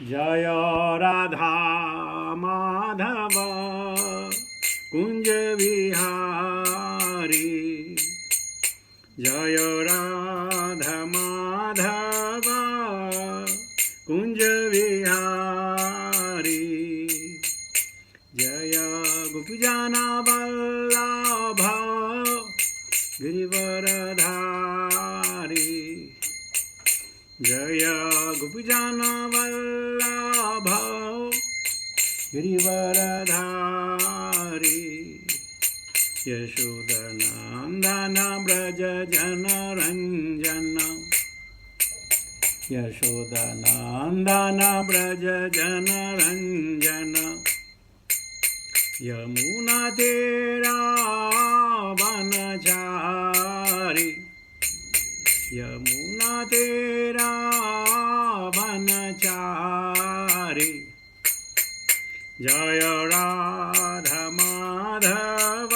जय राधा माधव कुंज विहारी। जय राधा माधव कुंज विहारी। जय गोपीजना वल्लभ गिरिवरधारी। जय गोपीजना वल्लभ गिरिवरधारी। यशोदनंदन व्रज जनरंजन। यशोदनंदन व्रज जनरंजन। यमुना तेरा वनचारी। यमुना तेरा वनचारी। जय राधा माधव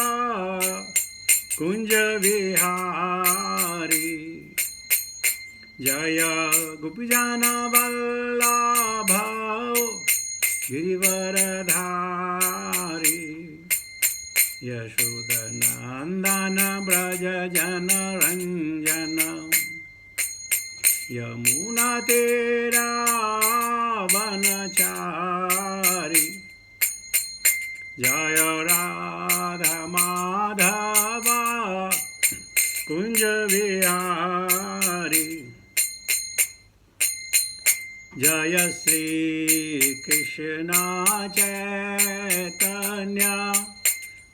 कुंज विहारी। जय गोपीजना वल्लभ गिरिवरधारी। यशोदनंदन व्रज जनरंजन। यमुना तेरा वनचारी। जय राधा माधव कुंज विहारी। जय श्री कृष्ण चैतन्य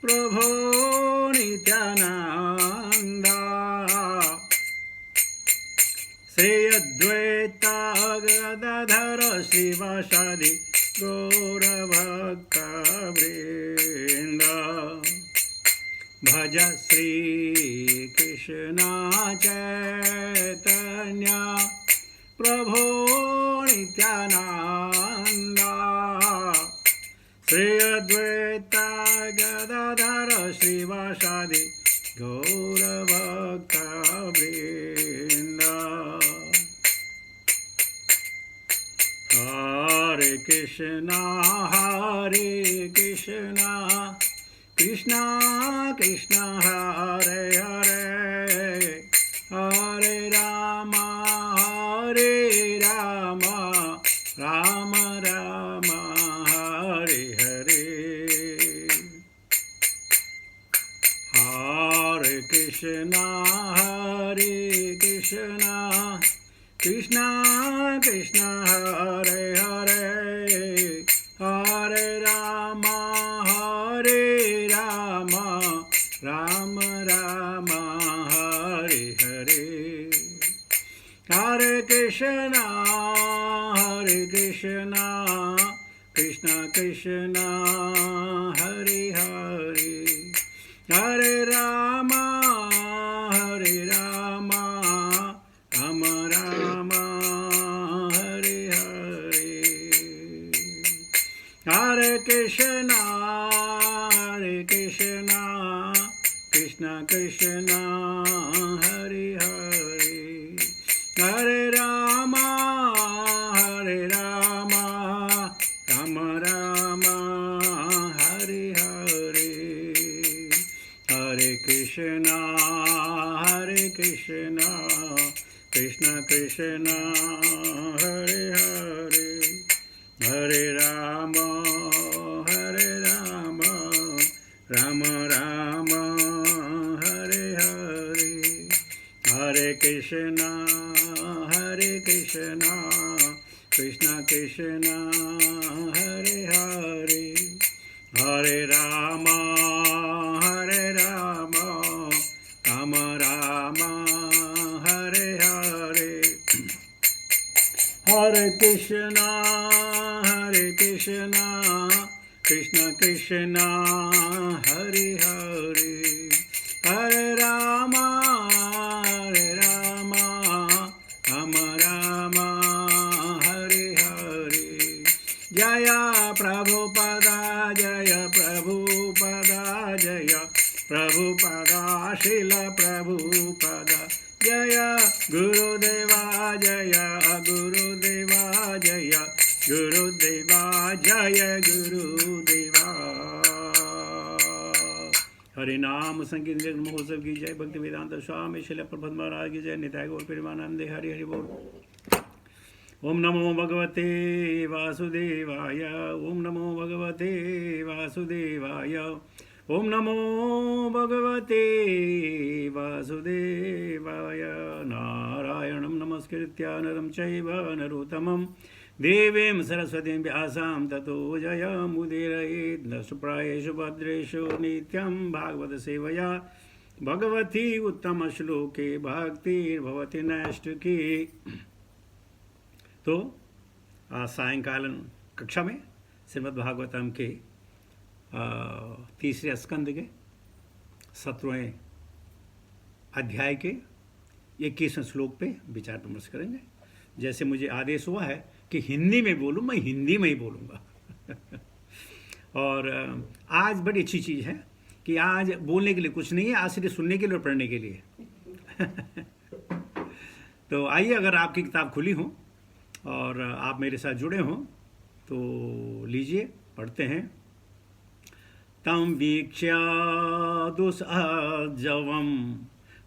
प्रभो नित्यानंद। श्री अद्वैत गदाधर शिवासादि गौरभक्तवृंद। भज श्री कृष्ण चैतन्य प्रभो नित्यानंद। श्री अद्वैत गदाधर शिवासादि गौरभक्तवृंद। हरे कृष्णा कृष्णा कृष्णा हरे हरे। हरे राम राम राम हरे हरे। हरे कृष्णा कृष्णा कृष्णा हरे हरे। हरे राम राम राम हरे हरे। हरे कृष्णा कृष्णा कृष्णा हरे हरे। हरे राम राम राम हरे हरे। हरे कृष्णा कृष्णा कृष्णा हरे हरे। हरे राम राम राम हरे हरे। हरे कृष्णा कृष्णा कृष्णा हरे हरे। हरे राम राम राम हरे हरे। हरे कृष्णा कृष्णा कृष्णा हरे हरे। हरे राम राम राम हरे हरे। हरे कृष्णा कृष्णा कृष्णा हरे हरे। हरे राम राम राम हरे हरे। जय प्रभुपदा जय प्रभुपदा जय प्रभुपदा शिल प्रभुपदा। जय गुरुदेवा जय गुरुदेवा जय गुरुदेवा जय गुरुदेवा। हरे नाम संकीर्तन महोत्सव की जय। भक्ति वेदांत स्वामी शिल प्रबंध महाराज की जय। निताय गौर प्रेमानंदे हरि हरि बोल। ओम नमो भगवते वासुदेवाय। ओम नमो भगवते वासुदेवाय। ओम नमो भगवते वासुदेवाय। नारायणं नमस्कृत्य नरं चैव नरोत्तमं देवीं सरस्वतीं व्यासां ततो जयमुदीरयेत्। नष्टप्रायेषु भद्रेषु नित्यं भागवत सेवया भगवती उत्तम श्लोके भक्तिर्भवति नैष्ठिकी। तो सायंकालन कक्षा में श्रीमद् भागवतम के तीसरे स्कंद के 17वें अध्याय के 21वें श्लोक पे विचार विमर्श करेंगे। जैसे मुझे आदेश हुआ है कि हिंदी में बोलूँ, मैं हिंदी में ही बोलूँगा। और आज बड़ी अच्छी चीज़ है कि आज बोलने के लिए कुछ नहीं है, आज सिर्फ सुनने के लिए और पढ़ने के लिए। तो आइए, अगर आपकी किताब खुली हो और आप मेरे साथ जुड़े हों तो लीजिए, पढ़ते हैं। तम वीक्ष्य दुस्सहजवं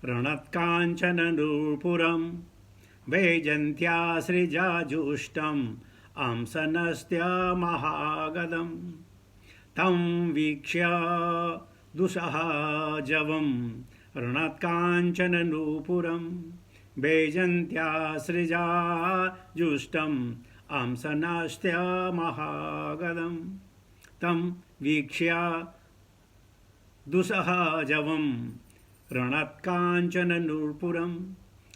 रणत्काञ्चन नूपुरं वैजन्त्याश्रिजाजुष्टम् अंसनस्त्य महागदं। तं वीक्ष्य दुस्सहजवं रणत्काञ्चन नूपुरं वैजन्त्याश्रिजाजुष्टम् अंसनस्त्य महागदं। तं वीक्ष्य दुस्सहजवं रणत्काञ्चन नूपुरं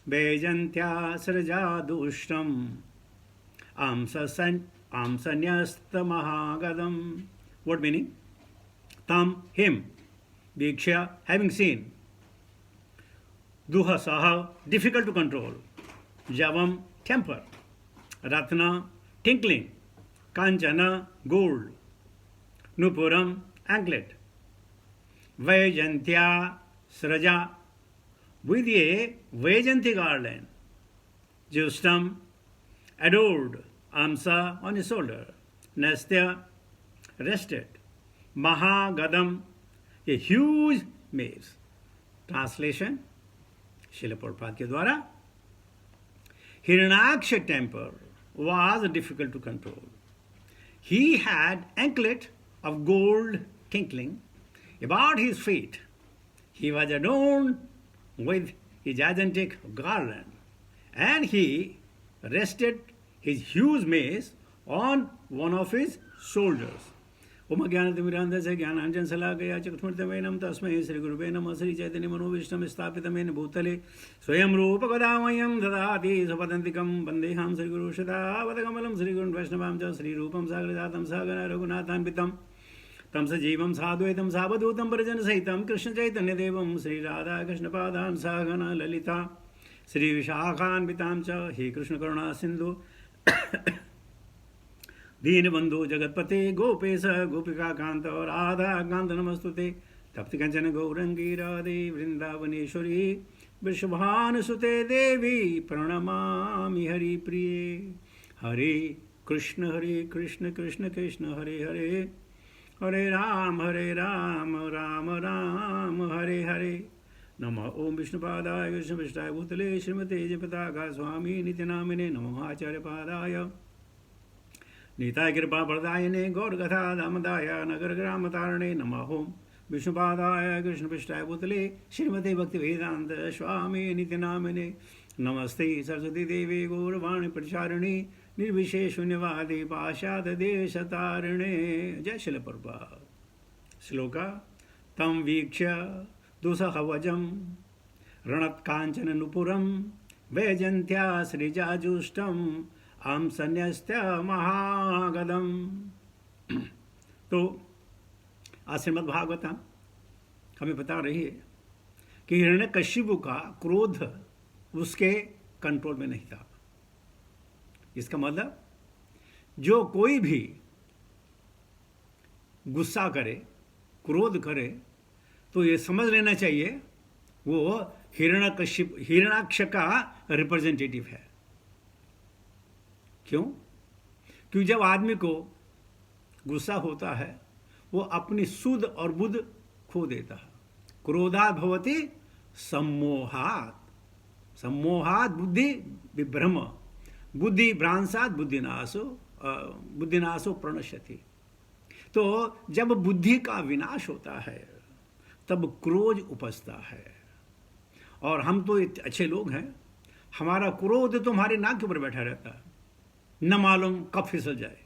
वैजन्त्याश्रिजाजुष्टम् अंसन्यस्तमहागदं। What meaning? Tam, him, Diksha, having seen, Duha Saha, difficult to control, Javam, temper, Ratna, tinkling, Kanchana, gold, Nupuram, anklet, Vajantya, Sraja, with a Vajanti garland, Justam, adored, Amsa on his shoulder, Nastya, rested, Mahagadam, a huge maze. Translation Srila Prabhupada के द्वारा, Hiranyaksha temper was difficult to control. He had anklet of gold tinkling about his feet. He was adorned with his gigantic garland, and he rested his huge mace on one of his shoulders. ओम ज्ञानतिमिरान्धस्य ज्ञानाञ्जन शलाकया चक्षुर्मोक्तमेनं तस्मै श्रीगुरुवे नमः। श्रीचैतन्य मनोभीष्टं स्थापितमेन भूतले स्वयं रूप कदामह्यं ददाति स्वपदान्तिकं वन्देऽहं श्रीगुरुं सदावतकमलं श्रीगुरुं वैष्णवां च श्रीरूपं साग्रजातं सहगण रघुनाथान्वितं तं सजीवं साद्वैतं सावधूतं परिजनसहितं कृष्णचैतन्यदेवं श्रीराधाकृष्णपादान् सहगण ललिता श्रीविशाखान्वितां च। हे कृष्णकरुणा सिन्धु दीनबंधु जगतपते गोपेश गोपिका कांत राधा कांत नमस्तुते। तप्त कंचन गौरंगी राधे वृंदावनेश्वरी वृषभानुसुते देवी प्रणमामि हरि प्रिये। हरे कृष्ण कृष्ण कृष्ण हरे हरे, हरे राम राम राम हरे हरे। नमः ओम विष्णुपादाय कृष्णपृष्ठाय भूतले श्रीमते जयपताका स्वामी नित्यनामिने नमः आचार्यपादाय नीताय कृपा प्रदायिने गौरकथा दामदाय नगर ग्राम तारणे नमः ओम विष्णुपादाय कृष्णपृष्ठाय भूतले श्रीमते भक्ति वेदांत स्वामी नित्यनामिने नमस्ते सरस्वती देवी गौरवाणी प्रचारिणे निर्विशेष शून्यवादी पाशाद देश तारिणे। जय शिल प्रभुपाद। श्लोका तम वीक्ष्य दुस्सहजं रणत्काञ्चन नूपुरं वैजन्त्याश्रिजाजुष्टम् अंसन्यस्त्य महागदम। तो आज श्रीमद् भागवतम हमें बता रही है कि हिरण्यकशिपु का क्रोध उसके कंट्रोल में नहीं था। इसका मतलब जो कोई भी गुस्सा करे, क्रोध करे, तो ये समझ लेना चाहिए वो हिरण्याक्ष का रिप्रेजेंटेटिव है। क्यों? क्योंकि जब आदमी को गुस्सा होता है वो अपनी सुध और बुध खो देता है। क्रोधात भवति सम्मोहात, सम्मोहात बुद्धि विभ्रम, बुद्धि भ्रांसात बुद्धिनाशो प्रणश्यति। तो जब बुद्धि का विनाश होता है तब क्रोध उपजता है। और हम तो अच्छे लोग हैं, हमारा क्रोध तो हमारे नाक के ऊपर बैठा रहता है, न मालूम कब फिसल जाए।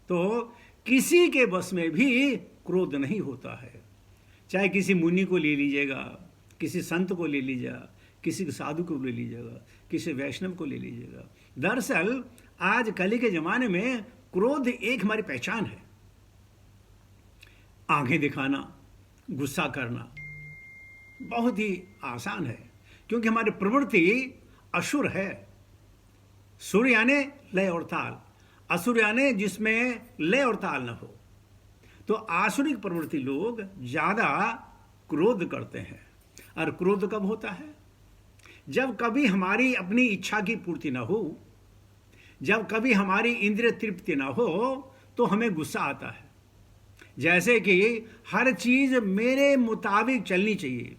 तो किसी के बस में भी क्रोध नहीं होता है। चाहे किसी मुनि को ले लीजिएगा, किसी संत को ले लीजिएगा, किसी साधु को ले लीजिएगा, किसी वैष्णव को ले लीजिएगा। दरअसल आज कली के ज़माने में क्रोध एक हमारी पहचान है। आंखें दिखाना, गुस्सा करना बहुत ही आसान है, क्योंकि हमारी प्रवृत्ति असुर है। सुर यानी लय और ताल, असुर यानी जिसमें लय और ताल न हो। तो आसुरिक प्रवृत्ति लोग ज़्यादा क्रोध करते हैं। और क्रोध कब होता है? जब कभी हमारी अपनी इच्छा की पूर्ति ना हो, जब कभी हमारी इंद्रिय तृप्ति ना हो, तो हमें गुस्सा आता है। जैसे कि हर चीज़ मेरे मुताबिक चलनी चाहिए,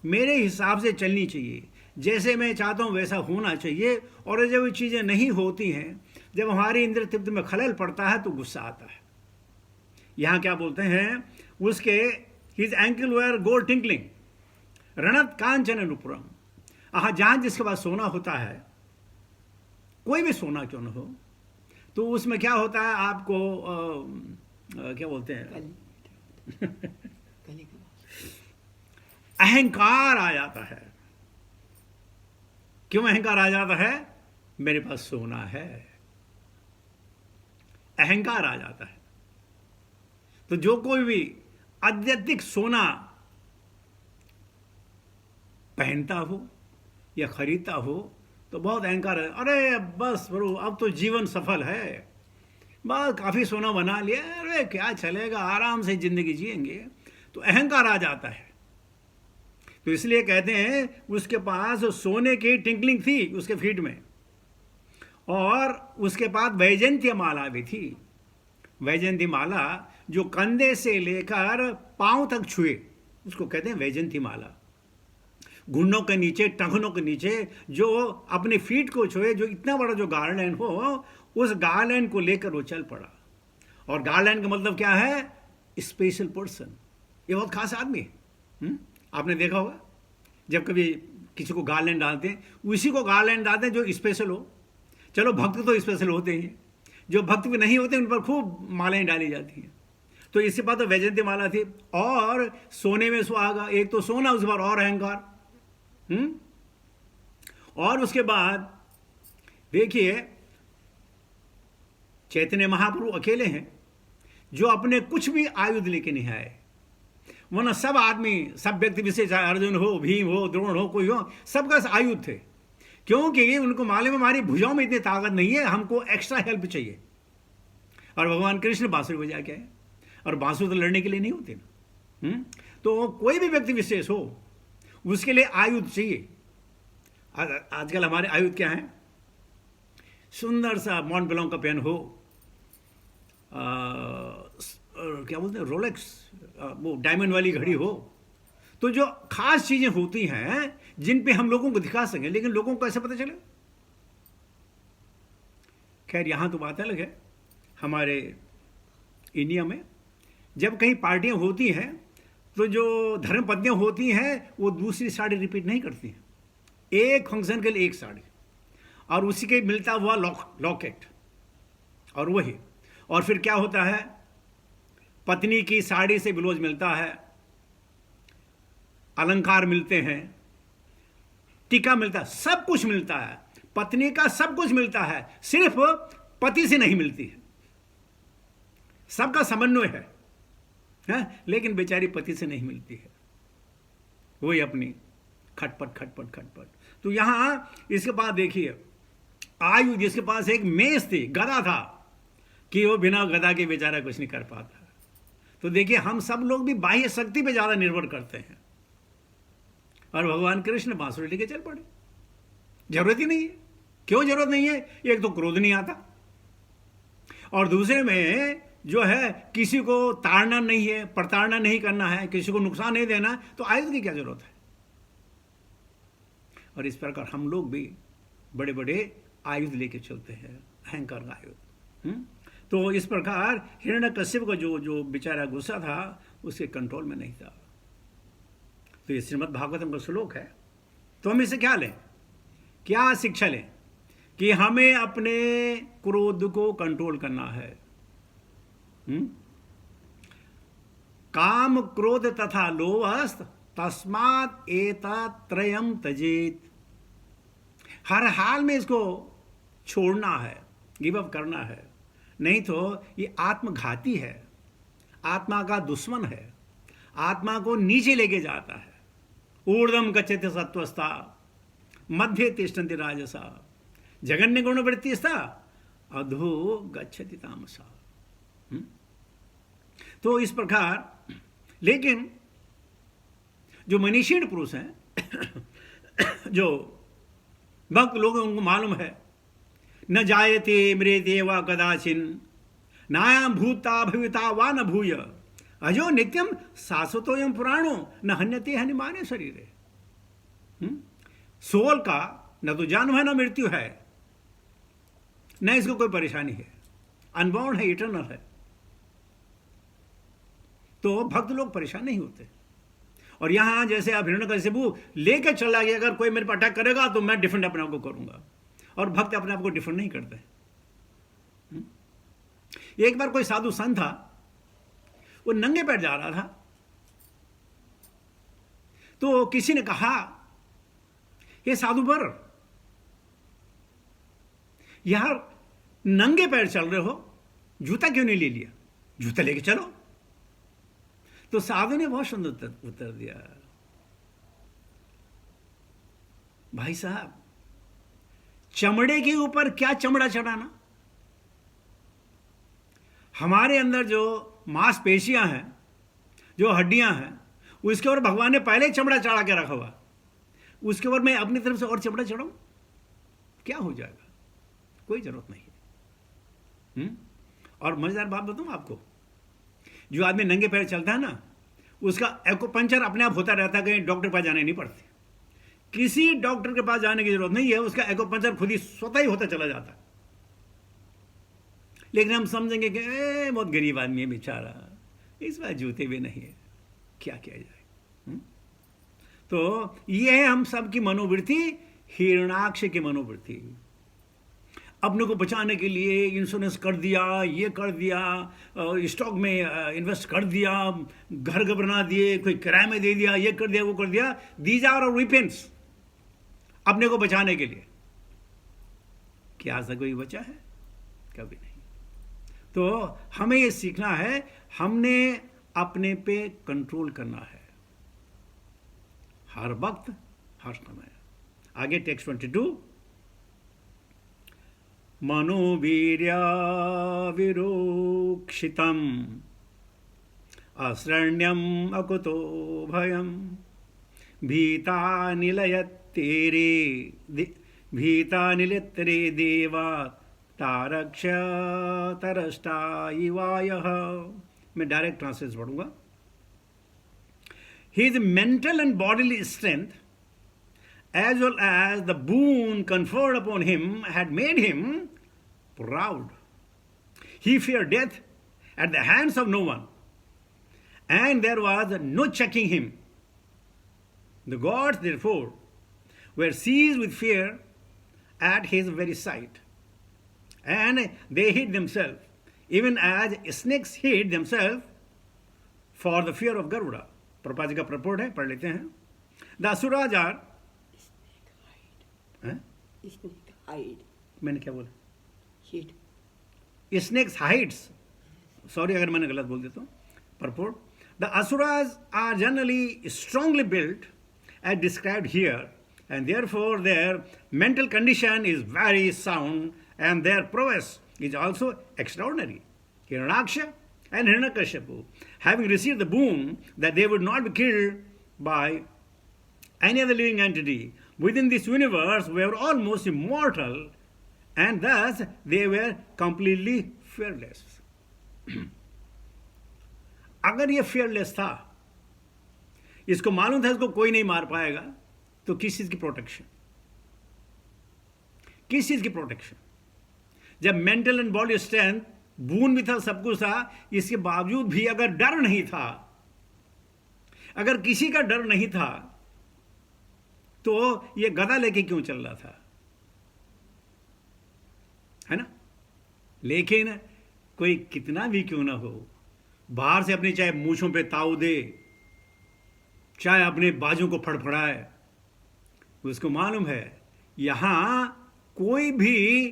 मेरे हिसाब से चलनी चाहिए, जैसे मैं चाहता हूँ वैसा होना चाहिए। और जब ये चीज़ें नहीं होती हैं, जब हमारी इंद्रिय तृप्ति में खलल पड़ता है तो गुस्सा आता है। यहाँ क्या बोलते हैं, उसके his ankle wear gold tinkling रणत कांचन अनुपुरम। जहाँ जिसके पास सोना होता है, कोई भी सोना क्यों न हो, तो उसमें क्या होता है, आपको क्या बोलते हैं अहंकार आ जाता है। क्यों अहंकार आ जाता है? मेरे पास सोना है, अहंकार आ जाता है। तो जो कोई भी अत्यधिक सोना पहनता हो या खरीदता हो तो बहुत अहंकार है। अरे बस प्रभु, अब तो जीवन सफल है, बस काफ़ी सोना बना लिया, अरे क्या चलेगा, आराम से जिंदगी जिएंगे। तो अहंकार आ जाता है। तो इसलिए कहते हैं उसके पास सोने की टिंकलिंग थी उसके फीट में, और उसके पास वैजयंती माला भी थी। वैजयंती माला जो कंधे से लेकर पांव तक छुए उसको कहते हैं वैजयंती माला। घुटनों के नीचे, टखनों के नीचे जो अपने फीट को छुए, जो इतना बड़ा जो गार्लैंड हो, उस गार्लैंड को लेकर वो चल पड़ा। और गार्लैंड का मतलब क्या है? Special person. ये बहुत खास आदमी है। आपने देखा होगा जब कभी किसी को गार्लैंड डालते हैं, उसी को गार्लैंड डालते हैं जो स्पेशल हो। चलो भक्त तो स्पेशल होते ही हैं, जो भक्त भी नहीं होते उन पर खूब मालाएं डाली जाती हैं। तो इसके बाद तो वैजयंती माला थी, और सोने में सुहागा, एक तो सोना, उस पर और अहंकार। और उसके बाद देखिए चैतन्य महाप्रभु अकेले हैं जो अपने कुछ भी आयुध लेके नहीं आए, वरना सब आदमी, सब व्यक्ति विशेष, अर्जुन हो, भीम हो, द्रोण हो, कोई हो, सबका आयुध थे। क्योंकि उनको मालूम है हमारी भुजाओं में इतनी ताकत नहीं है, हमको एक्स्ट्रा हेल्प चाहिए। और भगवान कृष्ण बांसुरी बजा के आए, और बांसुरी तो लड़ने के लिए नहीं होती ना। तो कोई भी व्यक्ति विशेष हो उसके लिए आयुध चाहिए। आजकल हमारे आयुध क्या हैं? सुंदर सा मॉन्ट ब्लॉन्क का पेन हो, क्या बोलते हैं, रोलेक्स, वो डायमंड वाली घड़ी हो। तो जो खास चीजें होती हैं जिन पे हम लोगों को दिखा सकें, लेकिन लोगों को कैसे पता चले? खैर यहां तो बात अलग है। हमारे इंडिया में जब कहीं पार्टियां होती हैं तो जो धर्मपत्नियां होती हैं वो दूसरी साड़ी रिपीट नहीं करती हैं। एक फंक्शन के लिए एक साड़ी, और उसी के मिलता हुआ लॉकेट, और वही। और फिर क्या होता है, पत्नी की साड़ी से ब्लाउज मिलता है, अलंकार मिलते हैं, टीका मिलता है, सब कुछ मिलता है। पत्नी का सब कुछ मिलता है, सिर्फ पति से नहीं मिलती है। सबका समन्वय है, लेकिन बेचारी पति से नहीं मिलती है, वही अपनी खटपट खटपट खटपट। तो यहां इसके बाद देखिए आयु, जिसके पास एक मेष थी, गदा था, कि वो बिना गदा के बेचारा कुछ नहीं कर पाता। तो देखिए हम सब लोग भी बाह्य शक्ति पे ज्यादा निर्भर करते हैं, और भगवान कृष्ण बांसुरी लेके चल पड़े। जरूरत ही नहीं है। क्यों जरूरत नहीं है? एक तो क्रोध नहीं आता, और दूसरे में जो है किसी को ताड़ना नहीं है, प्रताड़ना नहीं करना है, किसी को नुकसान नहीं देना, तो आयुध की क्या जरूरत है? और इस प्रकार हम लोग भी बड़े बड़े आयुध लेके चलते हैं, अहंकार का आयुध। तो इस प्रकार हिरण्यकश्यप का जो बेचारा गुस्सा था उसके कंट्रोल में नहीं था। तो ये श्रीमद् भागवतम का श्लोक है। तो हम इसे क्या लें, क्या शिक्षा लें? कि हमें अपने क्रोध को कंट्रोल करना है। काम क्रोध तथा लोभस्त तस्मात् एतत्रयम् त्यजेत। हर हाल में इसको छोड़ना है, गिव अप करना है, नहीं तो ये आत्मघाती है, आत्मा का दुश्मन है, आत्मा को नीचे लेके जाता है। ऊर्ध्वं गच्छति सत्त्वस्था मध्ये तिष्ठन्ति राजसा जघन्य गुणवृत्तिस्था अधो गच्छति तामसा। तो इस प्रकार, लेकिन जो मनीषीण पुरुष हैं जो भक्त लोग, उनको मालूम है न जायते म्रियते वा कदाचिन नायाम भूता भविता वा न भूय अजो नित्यम शाश्वतोयम पुराणो न हन्यते हनिमाने शरीरे। सोल का न तो जन्म है न मृत्यु है, न इसको कोई परेशानी है, अनबाउंड है, इटर्नल है। तो भक्त लोग परेशान नहीं होते। और यहां जैसे आप हिरण्यकशिपु लेके चला गया, अगर कोई मेरे पर अटैक करेगा तो मैं डिफेंड अपने आप को करूंगा, और भक्त अपने आप को डिफेंड नहीं करते। एक बार कोई साधु संत था, वो नंगे पैर जा रहा था, तो किसी ने कहा, ये साधु बर यार नंगे पैर चल रहे हो, जूता क्यों नहीं ले लिया? जूता लेके चलो। तो साधु ने बहुत सुंदर उत्तर दिया, भाई साहब चमड़े के ऊपर क्या चमड़ा चढ़ाना? हमारे अंदर जो मांसपेशियां हैं, जो हड्डियां हैं, उसके ऊपर भगवान ने पहले चमड़ा चढ़ा के रखा हुआ, उसके ऊपर मैं अपनी तरफ से और चमड़ा चढ़ाऊं? क्या हो जाएगा? कोई जरूरत नहीं है। और मजेदार बात बताऊं आपको, जो आदमी नंगे पैर चलता है ना, उसका एक्यूपंक्चर अपने आप होता रहता है, कहीं डॉक्टर के पास जाने नहीं पड़ती, किसी डॉक्टर के पास जाने की जरूरत नहीं है, उसका एक्यूपंक्चर खुद ही स्वतः ही होता चला जाता है। लेकिन हम समझेंगे कि बहुत गरीब आदमी है बेचारा, इस बार जूते भी नहीं है, क्या किया जाए। तो ये है हम सब की मनोवृत्ति, हिरण्याक्ष की मनोवृत्ति। अपने को बचाने के लिए इंश्योरेंस कर दिया, ये कर दिया, स्टॉक में इन्वेस्ट कर दिया, घर बना दिए, कोई किराए में दे दिया, ये कर दिया, वो कर दिया। दीज आर वेपन्स अपने को बचाने के लिए। क्या ऐसा कोई बचा है? कभी नहीं। तो हमें ये सीखना है, हमने अपने पे कंट्रोल करना है हर वक्त, हर समय। आगे टेक्स्ट 22, मनोवीर्या विरोक्षितम अश्रण्यम अकुतो भयम भीता निलयत्तेरे देवा तारक्ष तरष्टा इवायः। मैं डायरेक्ट ट्रांसलेट पढ़ूंगा। His mental and bodily strength, as well as the boon conferred upon him, had made him proud. He feared death at the hands of no one, and there was no checking him. The gods, therefore, were seized with fear at his very sight, and they hid themselves, even as snakes hid themselves for the fear of Garuda. Prabhupada ji का purport है, पढ़ लेते हैं। The asuras are, मैंने क्या बोला? Snacks hides, sorry अगर मैंने गलत बोल देता हूँ। Purport, the asuras are generally strongly built as described here, and therefore their mental condition is very sound, and their prowess is also extraordinary. Hiranyaksha and Hiranyakashipu, having received the boon that they would not be killed by any other living entity within this universe, were almost immortal and thus they were completely fearless. अगर ये fearless था, इसको मालूम था इसको कोई नहीं मार पाएगा, तो किस चीज की प्रोटेक्शन? किस चीज की प्रोटेक्शन? जब मेंटल एंड बॉडी स्ट्रेंथ बून भी था, सब कुछ था, इसके बावजूद भी अगर डर नहीं था, अगर किसी का डर नहीं था, तो ये गदा लेके क्यों चल रहा था? है ना? लेकिन कोई कितना भी क्यों ना हो, बाहर से अपनी चाहे मूछों पे ताव दे, चाहे अपने बाजू को फड़फड़ाए, उसको मालूम है यहां कोई भी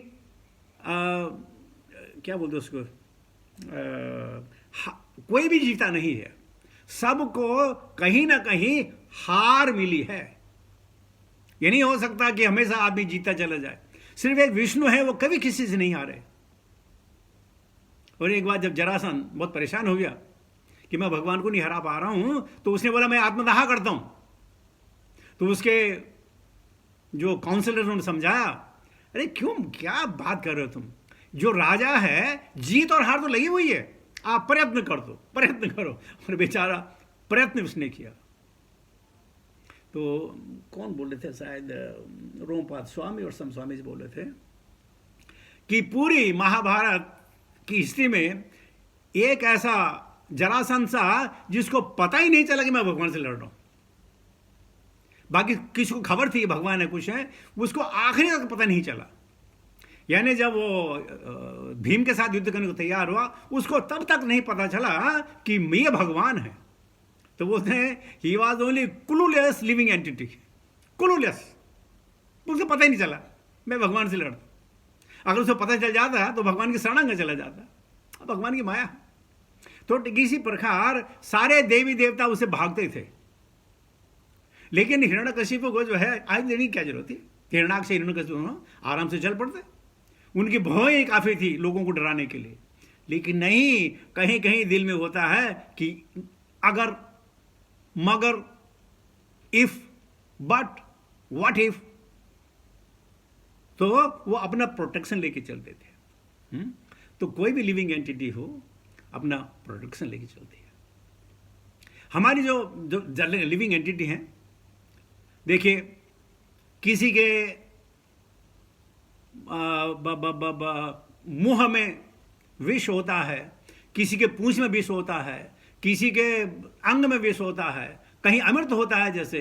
क्या बोलते उसको, कोई भी जीता नहीं है, सबको कहीं ना कहीं हार मिली है। ये नहीं हो सकता कि हमेशा आदमी जीता चला जाए। सिर्फ एक विष्णु है, वो कभी किसी से नहीं हारे। और एक बार जब जरासंध बहुत परेशान हो गया कि मैं भगवान को नहीं हरा पा रहा हूं, तो उसने बोला मैं आत्मदाह करता हूं। तो उसके जो काउंसलर उन्होंने समझाया, अरे क्यों, क्या बात कर रहे हो तुम, जो राजा है जीत और हार तो लगी हुई है, आप प्रयत्न कर दो, प्रयत्न करो। और बेचारा प्रयत्न उसने किया। तो कौन बोल रहे थे, शायद रोमपाद स्वामी और सम स्वामी जी बोल रहे थे कि पूरी महाभारत की हिस्ट्री में एक ऐसा जरासंध था जिसको पता ही नहीं चला कि मैं भगवान से लड़ रहा हूं। बाकी किसी को खबर थी भगवान है कुछ है, उसको आखिरी तक पता नहीं चला। यानी जब वो भीम के साथ युद्ध करने को तैयार हुआ, उसको तब तक नहीं पता चला कि ये भगवान है। तो बोलते हैं he was only clueless living entity, clueless, उसे पता ही नहीं चला मैं भगवान से लड़ता। अगर उसे पता चल जाता तो भगवान की शरणांग चला जाता। भगवान की माया। तो किसी प्रकार सारे देवी देवता उसे भागते थे, लेकिन हिरण्यकशिपु को जो है आज देने की क्या जरूरत थी? हिरण्याक्ष से हिरण्यकशिपु आराम से चल पड़ते। उनकी भौएं ही काफी थी लोगों को डराने के लिए। लेकिन नहीं, कहीं कहीं दिल में होता है कि अगर, मगर, इफ, बट, व्हाट इफ, तो वो अपना प्रोटेक्शन लेके चलते थे। तो कोई भी लिविंग एंटिटी हो, अपना प्रोटेक्शन लेके चलती है। हमारी जो लिविंग एंटिटी हैं, देखिए किसी के मुंह में विष होता है, किसी के पूंछ में विष होता है, किसी के अंग में विष होता है, कहीं अमृत होता है, जैसे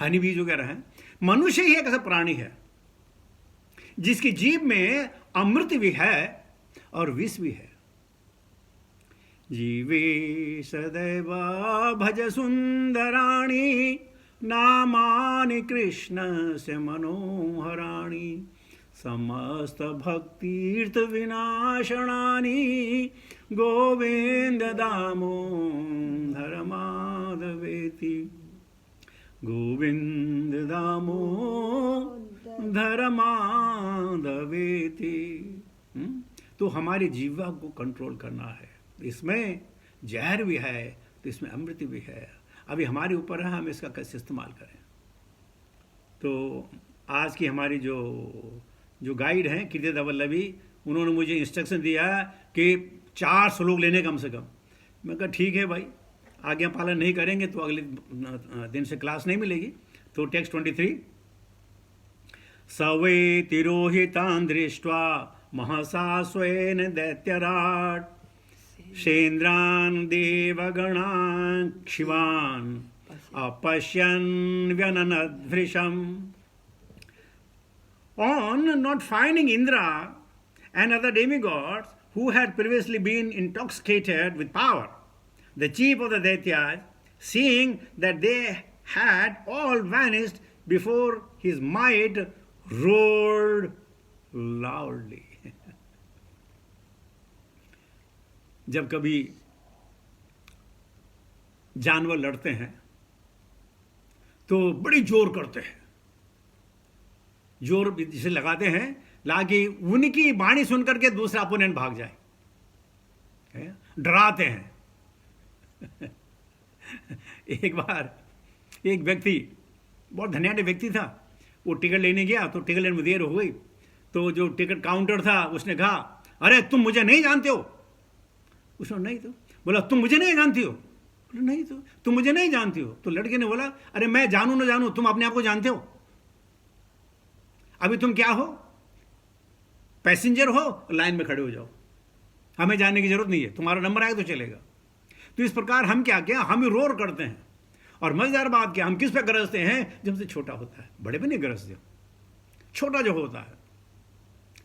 हनी बीज वगैरह है। मनुष्य ही एक ऐसा प्राणी है जिसकी जीभ में अमृत भी है और विष भी है। जीवे सदैव भज सुंदराणि नामानि कृष्ण से मनोहराणि समस्त भक्तीर्थ विनाशनानि गोविंद दामोदर माधवेति, गोविंद दामोदर माधवेति। तो हमारी जीवा को कंट्रोल करना है। इसमें जहर भी है तो इसमें अमृत भी है। अभी हमारे ऊपर है हम इसका कैसे इस्तेमाल करें। तो आज की हमारी जो गाइड हैं कीर्तिदा वल्लभी, उन्होंने मुझे इंस्ट्रक्शन दिया कि 4 श्लोक लेने कम से कम। मैं कहा ठीक है भाई, आज्ञा पालन नहीं करेंगे तो अगले दिन से क्लास नहीं मिलेगी। तो टेक्स्ट 23, सवे तिरोहितान् दृष्ट्वा महसा स्वेन दैत्यराट सेन्द्रान् देवगणान् शिवान् अपश्यन् व्यननद्भृशम्। On not finding Indra and other demigods who had previously been intoxicated with power, the chief of the Daityas, seeing that they had all vanished before his might, roared loudly. जब कभी जानवर लड़ते हैं तो बड़ी जोर करते हैं, जोर जिसे लगाते हैं ताकि उनकी वाणी सुनकर के दूसरा अपोनेंट भाग जाए, डराते हैं। एक बार एक व्यक्ति, बहुत धन्याढ्य व्यक्ति था, वो टिकट लेने गया तो टिकट लेने में देर हो गई, तो जो टिकट काउंटर था उसने कहा, अरे तुम मुझे नहीं जानते हो? उसने नहीं तो बोला, तुम मुझे नहीं जानती हो? बोला नहीं तो तुम मुझे नहीं जानती हो? तो लड़के ने बोला, अरे मैं जानू ना जानू, तुम अपने आप को जानते हो? अभी तुम क्या हो? पैसेंजर हो, लाइन में खड़े हो जाओ, हमें जानने की जरूरत नहीं है, तुम्हारा नंबर आएगा तो चलेगा। तो इस प्रकार हम क्या क्या हम रोर करते हैं। और मजेदार बात क्या, हम किस पे गरजते हैं? जब से छोटा होता है, बड़े पे नहीं गरजते। छोटा जो होता है,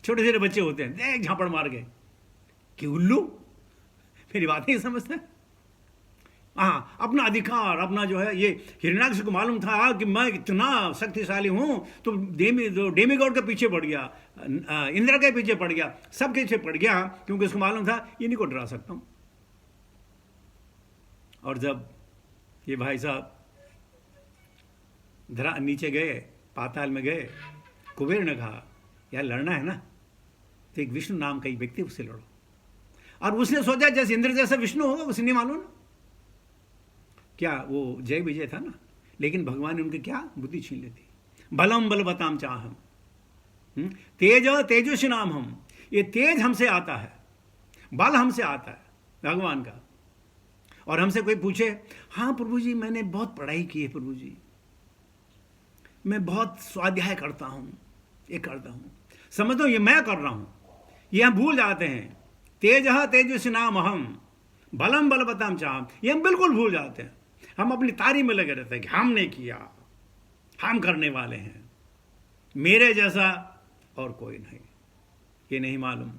छोटे छोटे बच्चे होते हैं, देख झापड़ मार गए कि उल्लू, मेरी बात नहीं समझते। हाँ, अपना अधिकार, अपना जो है, ये हिरण्याक्ष को मालूम था कि मैं इतना शक्तिशाली हूं, तो डेमीगॉड के पीछे पड़ गया, इंद्र के पीछे पड़ गया, सबके पीछे पड़ गया, क्योंकि उसको मालूम था इन्हीं को डरा सकता हूं। और जब ये भाई साहब धरा नीचे गए, पाताल में गए, कुबेर ने कहा, यार लड़ना है ना तो एक विष्णु नाम का एक व्यक्ति, उससे लड़ो। और उसने सोचा जैसे इंद्र जैसा विष्णु होगा, उसे नहीं मालूम क्या वो जय विजय था ना, लेकिन भगवान ने उनके क्या बुद्धि छीन ली थी। बलम बलवताम चाहम, तेज तेजस्वी नाम हम, ये तेज हमसे आता है, बल हमसे आता है भगवान का। और हमसे कोई पूछे, हाँ प्रभु जी मैंने बहुत पढ़ाई की है प्रभु जी, मैं बहुत स्वाध्याय करता हूं, ये करता हूं, समझो ये मैं कर रहा हूं, ये हम भूल जाते हैं। तेज तेजस्वी नाम हम, बलम बलवताम चाहम, ये हम बिल्कुल भूल जाते हैं। हम अपनी तारीफ में लगे रहते हैं कि हमने किया, हम करने वाले हैं, मेरे जैसा और कोई नहीं। ये नहीं मालूम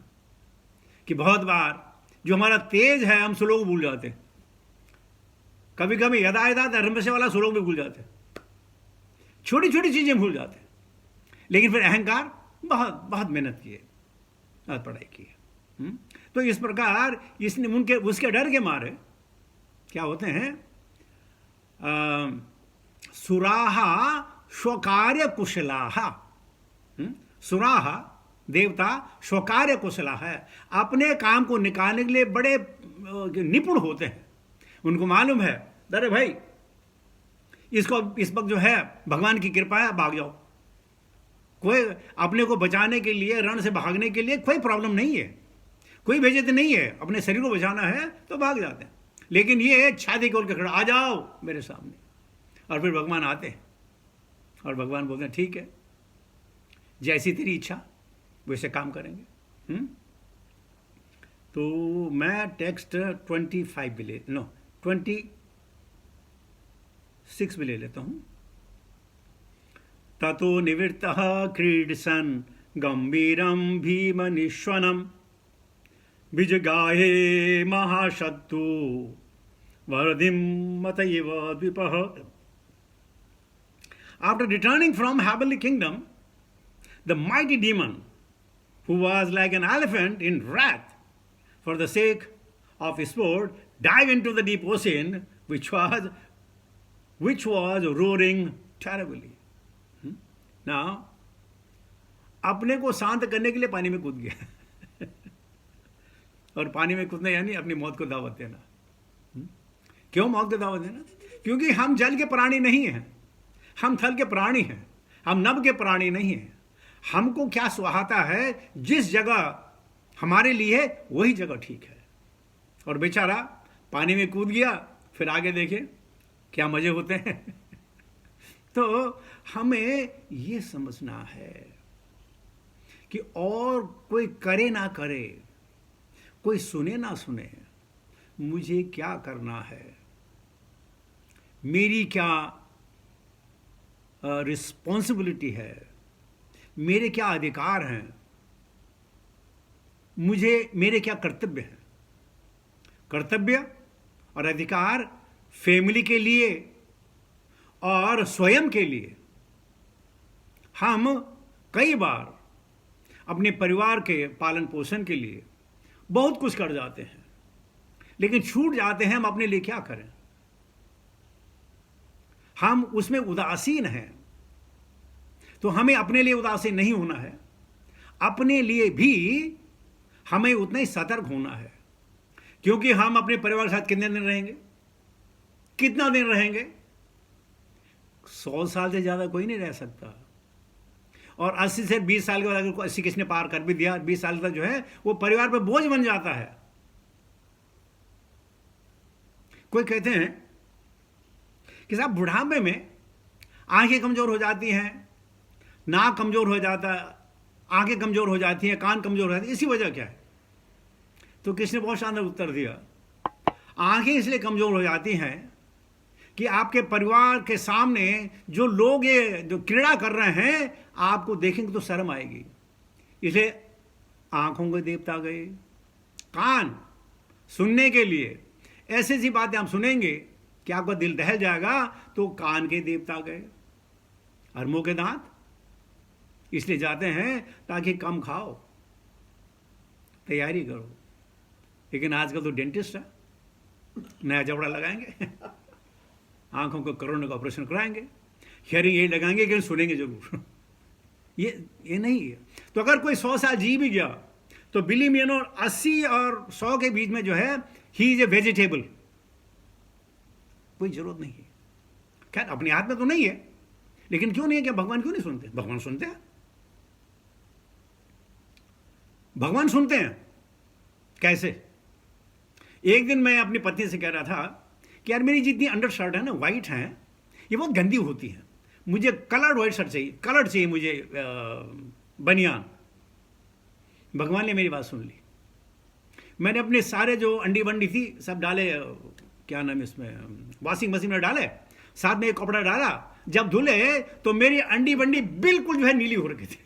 कि बहुत बार जो हमारा तेज है हम श्लोक भूल जाते हैं। कभी कभी यदा यदा धर्म से वाला श्लोक भी भूल जाते हैं, छोटी छोटी चीजें भूल जाते हैं। लेकिन फिर अहंकार, बहुत बहुत मेहनत की है, बहुत पढ़ाई की है। तो इस प्रकार इसने उनके उसके डर के मारे क्या होते हैं, सुराहा स्वकार्य कुशलाहा, सुराहा देवता स्वकार्य कुशला है, अपने काम को निकालने के लिए बड़े निपुण होते हैं। उनको मालूम है, अरे भाई इसको इस वक्त जो है भगवान की कृपा है, भाग जाओ। कोई अपने को बचाने के लिए, रण से भागने के लिए कोई प्रॉब्लम नहीं है, कोई बेइज्जती नहीं है, अपने शरीर को बचाना है तो भाग जाते हैं। लेकिन ये छाती खोल के खड़ा, आ जाओ मेरे सामने। और फिर भगवान आते हैं और भगवान बोलते हैं, ठीक है जैसी तेरी इच्छा वैसे काम करेंगे। तो मैं टेक्स्ट 25 भी ले 26 भी ले लेता हूं। ततो निवृत्तः क्रीडसन् गंभीरं भीमनिश्वनं विजगाहे महाशत्रु वरदिं मतयेव द्विपः। After returning from heavenly kingdom, the mighty demon, who was like an elephant in wrath for the sake of sport, dived into the deep ocean, which was roaring terribly. Now, अपने को शांत करने के लिए पानी में कूद गया। और पानी में कूदना यानी अपनी मौत को दावत देना। क्यों मौत को दावत देना? क्योंकि हम जल के प्राणी नहीं हैं, हम थल के प्राणी हैं, हम नभ के प्राणी नहीं हैं। हमको क्या सुहाता है, जिस जगह हमारे लिए वही जगह ठीक है। और बेचारा पानी में कूद गया, फिर आगे देखे क्या मजे होते हैं। तो हमें ये समझना है कि और कोई करे ना करे, कोई सुने ना सुने, मुझे क्या करना है, मेरी क्या रिस्पॉन्सिबिलिटी है, मेरे क्या अधिकार हैं, मेरे क्या कर्तव्य हैं। कर्तव्य और अधिकार फैमिली के लिए और स्वयं के लिए। हम कई बार अपने परिवार के पालन पोषण के लिए बहुत कुछ कर जाते हैं, लेकिन छूट जाते हैं हम अपने लिए क्या करें। हम उसमें उदासीन हैं। तो हमें अपने लिए उदासीन नहीं होना है, अपने लिए भी हमें उतना ही सतर्क होना है। क्योंकि हम अपने परिवार के साथ कितने दिन रहेंगे, कितना दिन रहेंगे? 100 साल से ज्यादा कोई नहीं रह सकता। और 80 से 20 साल के बाद अगर 80 किसने पार कर भी दिया, 20 साल तक जो है वो परिवार पर बोझ बन जाता है। कोई कहते हैं कि साहब बुढ़ापे में आंखें कमजोर हो जाती हैं, नाक कमजोर हो जाता है, आंखें कमजोर हो जाती हैं, कान कमजोर हो जाती है, इसी वजह क्या है? तो किसने बहुत शानदार उत्तर दिया, आंखें इसलिए कमजोर हो जाती हैं कि आपके परिवार के सामने जो लोग ये जो क्रीड़ा कर रहे हैं आपको देखेंगे तो शर्म आएगी, इसलिए आंखों के देवता गए। कान सुनने के लिए ऐसी ऐसी बातें आप सुनेंगे कि आपका दिल दहल जाएगा, तो कान के देवता गए। और मुंह के दांत इसलिए जाते हैं ताकि कम खाओ, तैयारी करो। लेकिन आजकल तो डेंटिस्ट है, नया जबड़ा लगाएंगे, आंखों को करोड़ों का ऑपरेशन कराएंगे, हियरिंग एड लगाएंगे कि सुनेंगे जरूर। ये नहीं है। तो अगर कोई 100 साल जी भी गया तो बिलीव मी, 80 और 100 के बीच में जो है ही इज ए वेजिटेबल, कोई जरूरत नहीं है। खैर अपने हाथ में तो नहीं है, लेकिन क्यों नहीं है? क्या भगवान क्यों नहीं सुनते? भगवान सुनते हैं, भगवान सुनते हैं। कैसे? एक दिन मैं अपनी पत्नी से कह रहा था कि यार मेरी जितनी अंडर शर्ट है ना, वाइट है, ये बहुत गंदी होती है, मुझे कलर्ड वाइट शर्ट चाहिए, कलर्ड चाहिए मुझे बनियान। भगवान ने मेरी बात सुन ली। मैंने अपने सारे जो अंडी बंडी थी सब डाले, क्या नाम है इसमें, वॉशिंग मशीन में डाले, साथ में एक कपड़ा डाला, जब धुले तो मेरी अंडी बंडी बिल्कुल जो है नीली हो रखी थी,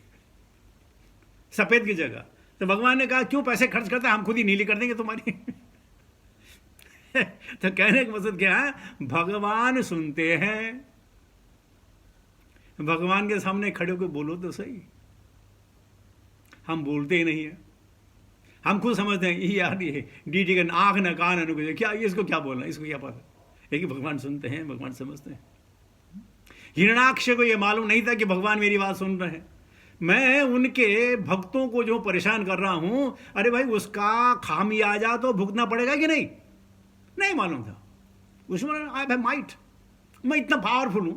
सफेद की जगह। तो भगवान ने कहा क्यों पैसे खर्च करता है, हम खुद ही नीली कर देंगे तुम्हारी। तो कहने का मकसद क्या है, भगवान सुनते हैं। भगवान के सामने खड़े होकर बोलो तो सही, हम बोलते ही नहीं है। हम खुद समझते हैं ये यार ये डीडी का आंख न कान न, क्या इसको क्या बोलना, इसको क्या पता। लेकिन भगवान सुनते हैं, भगवान समझते हैं। हिरण्याक्ष को ये मालूम नहीं था कि भगवान मेरी बात सुन रहे हैं। मैं उनके भक्तों को जो परेशान कर रहा हूं, अरे भाई उसका खामियाजा तो भुगतना पड़ेगा कि नहीं, नहीं मालूम था। उसमें आई हैव माइट, मैं इतना पावरफुल हूं,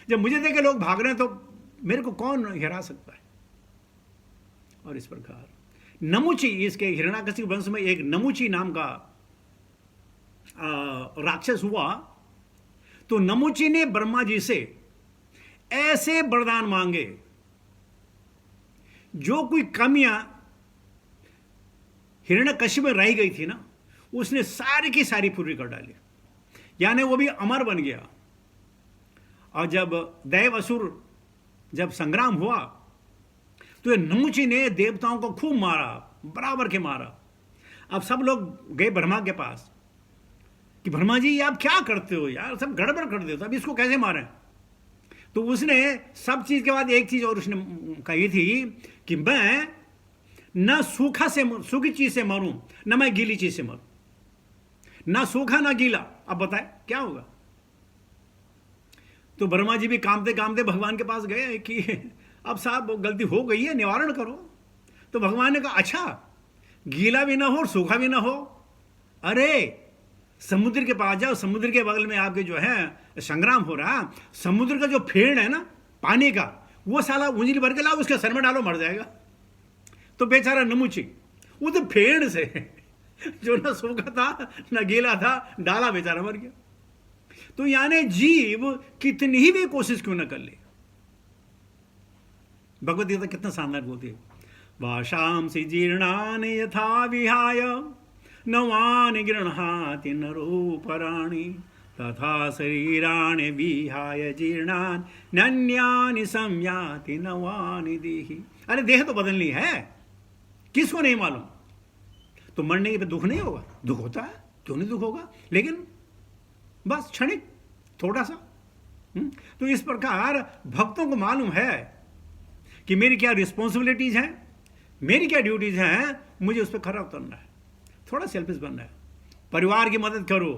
जब मुझे देखे लोग भाग रहे हैं तो मेरे को कौन हिरा सकता है। और इस प्रकार नमुची, इसके हिरण्याकशिपु वंश में एक नमुची नाम का राक्षस हुआ। तो नमुची ने ब्रह्मा जी से ऐसे वरदान मांगे, जो कोई कमियां हिरण्यकशिपु में रह गई थी ना, उसने सारी की सारी पूरी कर डाली, यानी वो भी अमर बन गया। और जब दैव असुर जब संग्राम हुआ तो ये नमुची ने देवताओं को खूब मारा, बराबर के मारा। अब सब लोग गए ब्रह्मा के पास कि ब्रह्मा जी ये आप क्या करते हो यार, सब गड़बड़ कर देते हो, अब इसको कैसे मारें। तो उसने सब चीज के बाद एक चीज और उसने कही थी कि मैं न सूखी चीज से मरूं, न मैं गीली चीज से मरूं, ना सूखा ना गीला। अब बताए क्या होगा। तो ब्रह्मा जी भी कामते कामते भगवान के पास गए कि अब साहब गलती हो गई है, निवारण करो। तो भगवान ने कहा अच्छा, गीला भी ना हो और सूखा भी ना हो, अरे समुद्र के पास जाओ, समुद्र के बगल में आपके जो है संग्राम हो रहा, समुद्र का जो फेड़ है ना पानी का, वो साला उंगली भर के लाओ, उसके सर में डालो, मर जाएगा। तो बेचारा नमुची वो तो फेड़ से जो ना सूखा था ना गीला था, डाला, बेचारा मर गया। तो यानी जीव कितनी ही भी कोशिश क्यों ना कर ले। भगवत गीता कितना शानदार बोलती है, वाशांसि जीर्णानि यथा विहाय नवानि गृह्णाति नरोपराणि तथा शरीराणि विहाय जीर्णानि नन्यानि संयाति नवानि देहि। अरे देह तो बदलनी है, किसको नहीं मालूम। तो मरने के दुख नहीं होगा, दुख होता है, क्यों नहीं दुख होगा, लेकिन बस क्षणिक थोड़ा सा। तो इस प्रकार भक्तों को मालूम है कि मेरी क्या रिस्पॉन्सिबिलिटीज हैं, मेरी क्या ड्यूटीज हैं, मुझे उस पर खरा उतरना है, थोड़ा सेल्फिश बनना है। परिवार की मदद करो,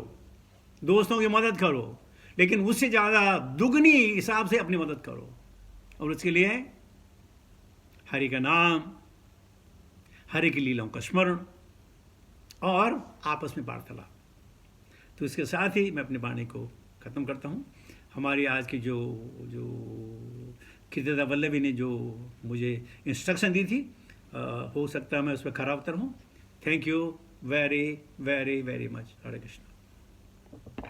दोस्तों की मदद करो, लेकिन उससे ज़्यादा दुगनी हिसाब से अपनी मदद करो। और उसके लिए हरि का नाम, हरि की लीलाओं का स्मरण और आपस में वार्तालाप। तो इसके साथ ही मैं अपनी वाणी को ख़त्म करता हूँ। हमारी आज की जो कृत्यता वल्लभी ने जो मुझे इंस्ट्रक्शन दी थी, हो सकता है मैं उस पर खरा उतरूँ। Thank you very very very much. Hare Krishna.